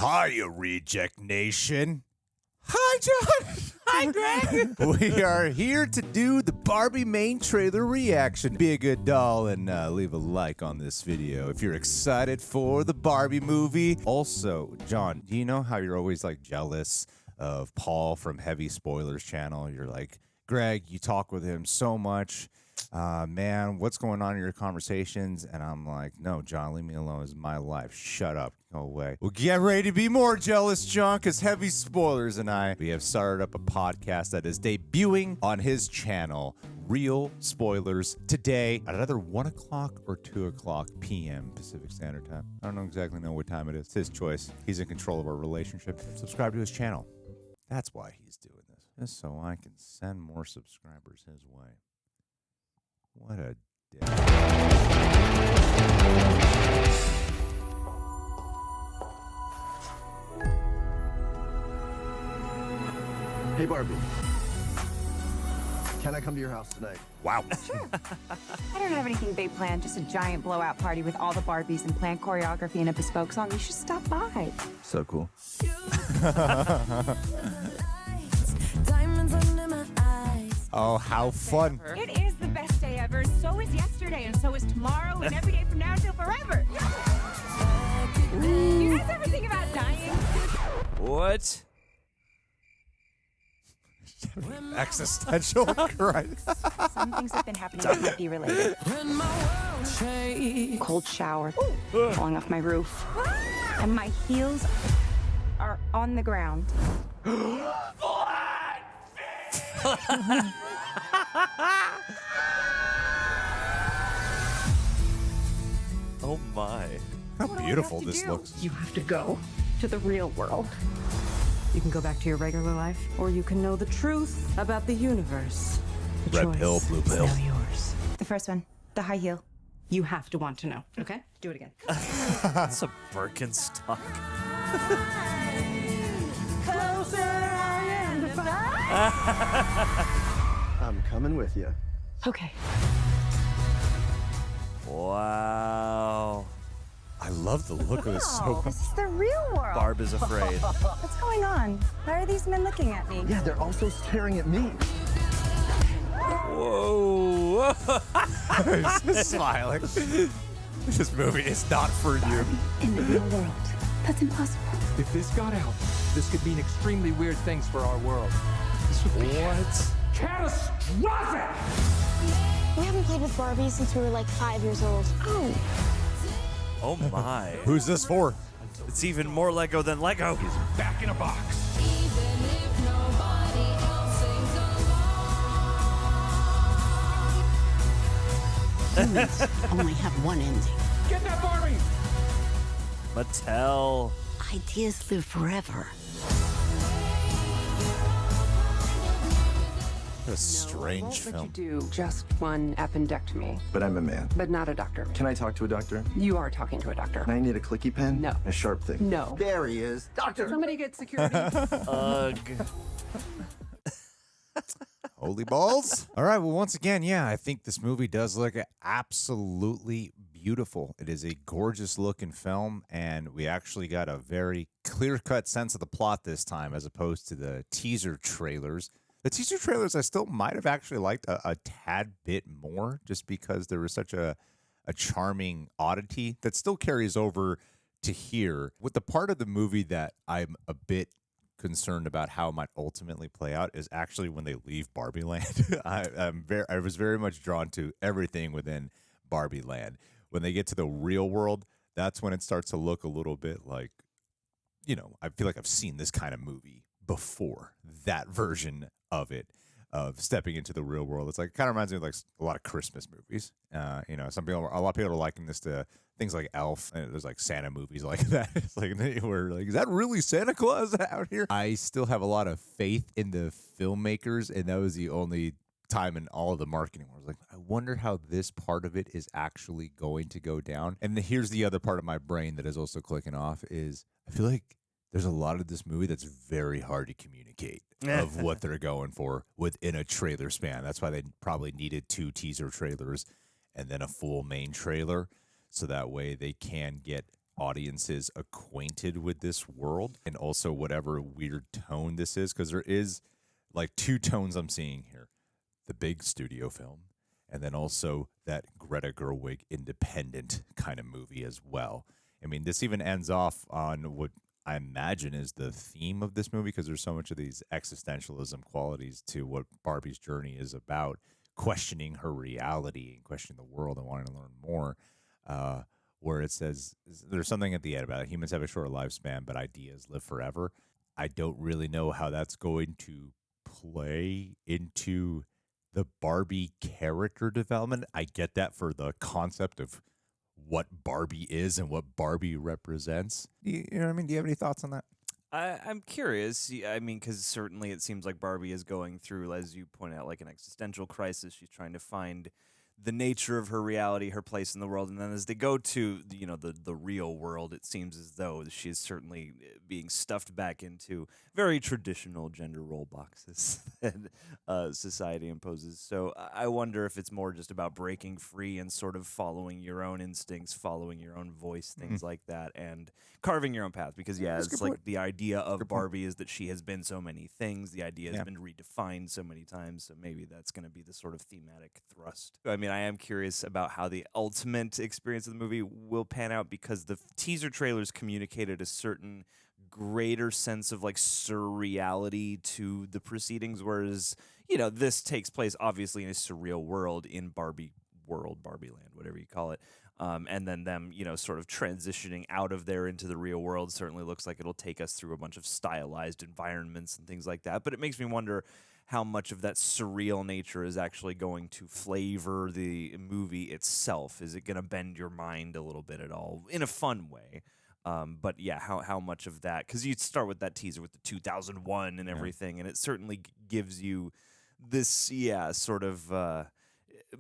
Hiya, Reject Nation. Hi, John. Hi, Greg. We are here to do the Barbie main trailer reaction. Be a good doll and leave a like on this video if you're excited for the Barbie movie. Also, John, do you know how you're always like jealous of Paul from Heavy Spoilers channel? You're like, Greg, you talk with him so much. Man, what's going on in your conversations? And I'm like, no, John, leave me alone. It's my life. Shut up. Go away. Well, get ready to be more jealous, John, because Heavy Spoilers and we have started up a podcast that is debuting on his channel, Real Spoilers, today at either 1 o'clock or 2 o'clock p.m. Pacific Standard Time. I don't exactly know what time it is. It's his choice. He's in control of our relationship. Subscribe to his channel. That's why he's doing this. Just so I can send more subscribers his way. What a dick. Hey, Barbie. Can I come to your house tonight? Wow. Sure. I don't have anything big planned, just a giant blowout party with all the Barbies and planned choreography and a bespoke song. You should stop by. So cool. Oh, how fun. It is the best day ever. So is yesterday, and so is tomorrow, and every day from now until forever. You guys ever think about dying? What? Existential crisis. Some things have been happening that might be related. Cold shower, falling off my roof, and my heels are on the ground. Oh my. How beautiful this looks. You have to go to the real world. You can go back to your regular life, or you can know the truth about the universe. The Red choice pill, blue is pill. now yours. The first one, the high heel. You have to want to know, okay? Do it again. That's a Birkenstock. I'm coming with you. Okay. Wow. I love the look of this so This is the real world. Barb is afraid. What's going on? Why are these men looking at me? Yeah, they're also staring at me. Whoa. He's smiling. This movie is not for you. In the real world. That's impossible. If this got out, this could mean extremely weird things for our world. This would be catastrophic! We haven't played with Barbies since we were like 5 years old. Oh. Oh my. Who's this for? It's even more Lego than Lego. He's back in a box. Humans only have one ending. Get that Barbie! Mattel. Ideas live forever. What a strange Let you film. do just one appendectomy, But I'm a man. but not a doctor. Can I talk to a doctor? You are talking to a doctor. And I need a clicky pen? No. A sharp thing? No. There he is. Doctor! Somebody get security. Ugh. Holy balls. All right. Well, once again, yeah, I think this movie does look absolutely beautiful. It is a gorgeous looking film, and we actually got a very clear-cut sense of the plot this time as opposed to the teaser trailers. The teaser trailers I still might have actually liked a tad bit more just because there was such a charming oddity that still carries over to here. With the part of the movie that I'm a bit concerned about how it might ultimately play out is actually when they leave Barbie Land. I was very much drawn to everything within Barbie Land. When they get to the real world, that's when it starts to look a little bit like, you know, I feel like I've seen this kind of movie before, that version of it, of stepping into the real world. It's like, kind of reminds me of like a lot of Christmas movies. You know, a lot of people are liking this to things like Elf, and there's like Santa movies like that. It's like, we're like, is that really Santa Claus out here? I still have a lot of faith in the filmmakers, and that was the only time in all of the marketing where I was like, I wonder how this part of it is actually going to go down. And here's the other part of my brain that is also clicking off is I feel like there's a lot of this movie that's very hard to communicate of what they're going for within a trailer span. That's why they probably needed 2 teaser trailers and then a full main trailer. So that way they can get audiences acquainted with this world and also whatever weird tone this is, because there is like two tones I'm seeing here: the big studio film, and then also that Greta Gerwig independent kind of movie as well. I mean, this even ends off on what I imagine is the theme of this movie, because there's so much of these existentialism qualities to what Barbie's journey is about, questioning her reality and questioning the world and wanting to learn more. Where it says there's something at the end about it. Humans have a short lifespan, but ideas live forever. I don't really know how that's going to play into the Barbie character development. I get that for the concept of what Barbie is and what Barbie represents. You know what I mean? Do you have any thoughts on that? I'm curious. I mean, because certainly it seems like Barbie is going through, as you point out, like an existential crisis. She's trying to find the nature of her reality, her place in the world, and then as they go to the real world, it seems as though she's certainly being stuffed back into very traditional gender role boxes that society imposes. So I wonder if it's more just about breaking free and sort of following your own instincts, following your own voice, things like that, and carving your own path. Because it's like the idea of Barbie is that she has been so many things. The idea has been redefined so many times. So maybe that's going to be the sort of thematic thrust. I mean, I am curious about how the ultimate experience of the movie will pan out, because the teaser trailers communicated a certain greater sense of like surreality to the proceedings, whereas this takes place obviously in a surreal world, in Barbie world, Barbie land, whatever you call it. And then them, sort of transitioning out of there into the real world certainly looks like it'll take us through a bunch of stylized environments and things like that. But it makes me wonder how much of that surreal nature is actually going to flavor the movie itself. Is it going to bend your mind a little bit at all in a fun way? But yeah, how much of that? Because you start with that teaser with the 2001 and everything, and it certainly gives you this, sort of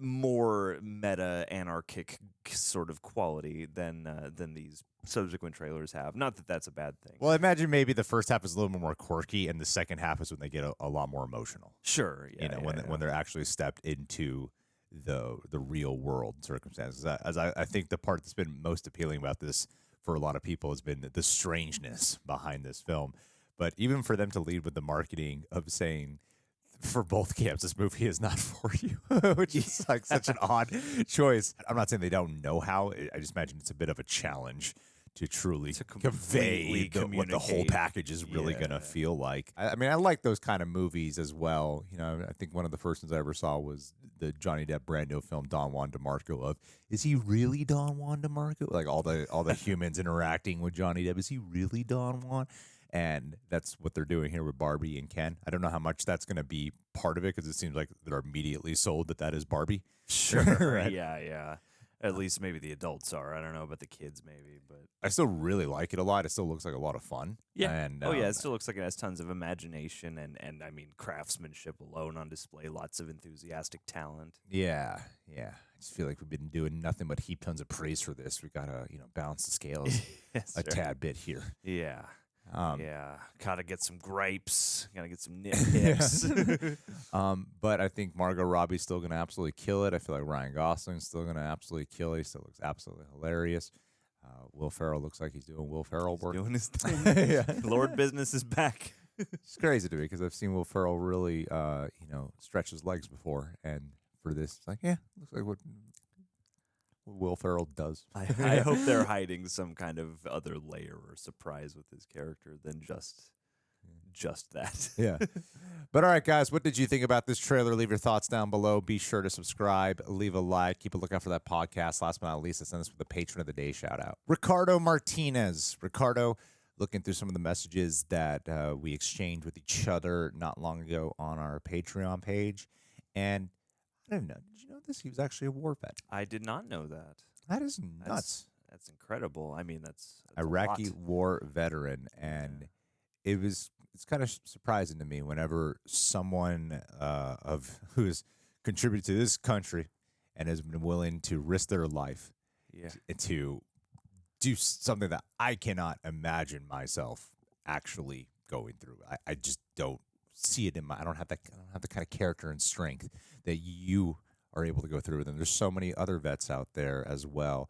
more meta anarchic sort of quality than these subsequent trailers have. Not that that's a bad thing. Well, I imagine maybe the first half is a little more quirky, and the second half is when they get a lot more emotional. Sure, when they're actually stepped into the real world circumstances. As I think the part that's been most appealing about this for a lot of people has been the strangeness behind this film. But even for them to lead with the marketing of saying, for both camps, this movie is not for you, which is like such an odd choice. I'm not saying they don't know how. I just imagine it's a bit of a challenge to truly convey what the whole package is really going to feel like. I mean, I like those kind of movies as well. I think one of the first ones I ever saw was the Johnny Depp brand new film, Don Juan DeMarco, of, is he really Don Juan DeMarco? Like all the humans interacting with Johnny Depp. Is he really Don Juan? And that's what they're doing here with Barbie and Ken. I don't know how much that's going to be part of it, because it seems like they're immediately sold that is Barbie. Sure. Right? Yeah. At least maybe the adults are. I don't know about the kids, maybe, but I still really like it a lot. It still looks like a lot of fun. Yeah. And, it still looks like it has tons of imagination and I mean, craftsmanship alone on display. Lots of enthusiastic talent. Yeah. I just feel like we've been doing nothing but heap tons of praise for this. We gotta, balance the scales a tad bit here. Yeah. Gotta get some gripes. Gotta get some nitpicks. But I think Margot Robbie's still gonna absolutely kill it. I feel like Ryan Gosling's still gonna absolutely kill it. He still looks absolutely hilarious. Will Ferrell looks like he's doing Will Ferrell work. Doing his thing. Lord Business is back. It's crazy to me, because I've seen Will Ferrell really, stretch his legs before, and for this, it's like, looks like what Will Ferrell does. I hope they're hiding some kind of other layer or surprise with his character than just that. Yeah. But all right, guys, what did you think about this trailer? Leave your thoughts down below. Be sure to subscribe, leave a like, keep a lookout for that podcast. Last but not least, let's send us with the Patron of the Day shout out. Ricardo Martinez. Ricardo, looking through some of the messages that we exchanged with each other not long ago on our Patreon page. And I don't know. Did you know this? He was actually a war vet. I did not know that. That is nuts. That's incredible. I mean, that's Iraqi war veteran, and it's kind of surprising to me whenever someone who's contributed to this country and has been willing to risk their life to do something that I cannot imagine myself actually going through. I just don't see it in my. I don't have the kind of character and strength that you are able to go through with them. There's so many other vets out there as well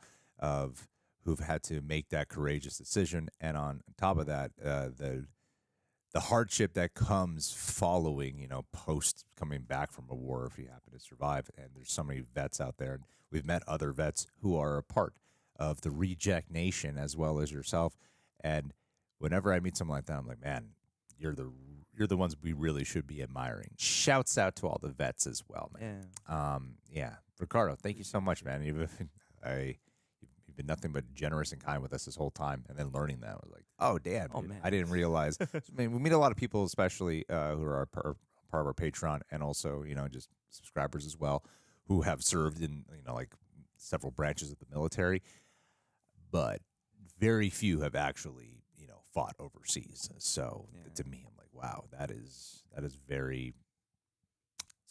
who've had to make that courageous decision. And on top of that, the hardship that comes following, post coming back from a war if you happen to survive. And there's so many vets out there. And we've met other vets who are a part of the Reject Nation as well as yourself. And whenever I meet someone like that, I'm like, man, you're the ones we really should be admiring. Shouts out to all the vets as well, man. Yeah. Ricardo, thank you so much, man. You've been nothing but generous and kind with us this whole time. And then learning that, I was like, oh, damn, dude, man. I didn't realize. I mean, we meet a lot of people, especially who are part of our Patreon, and also, just subscribers as well, who have served in, like several branches of the military. But very few have actually, fought overseas. So to me, I'm like, wow, that is very.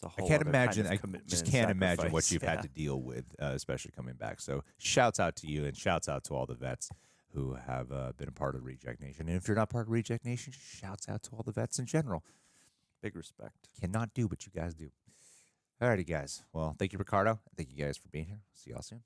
I can't imagine. I just can't imagine what you've had to deal with, especially coming back. So shouts out to you, and shouts out to all the vets who have been a part of Reject Nation. And if you're not part of Reject Nation, shouts out to all the vets in general. Big respect. Cannot do what you guys do. Alrighty, guys. Well, thank you, Ricardo. Thank you guys for being here. See y'all soon.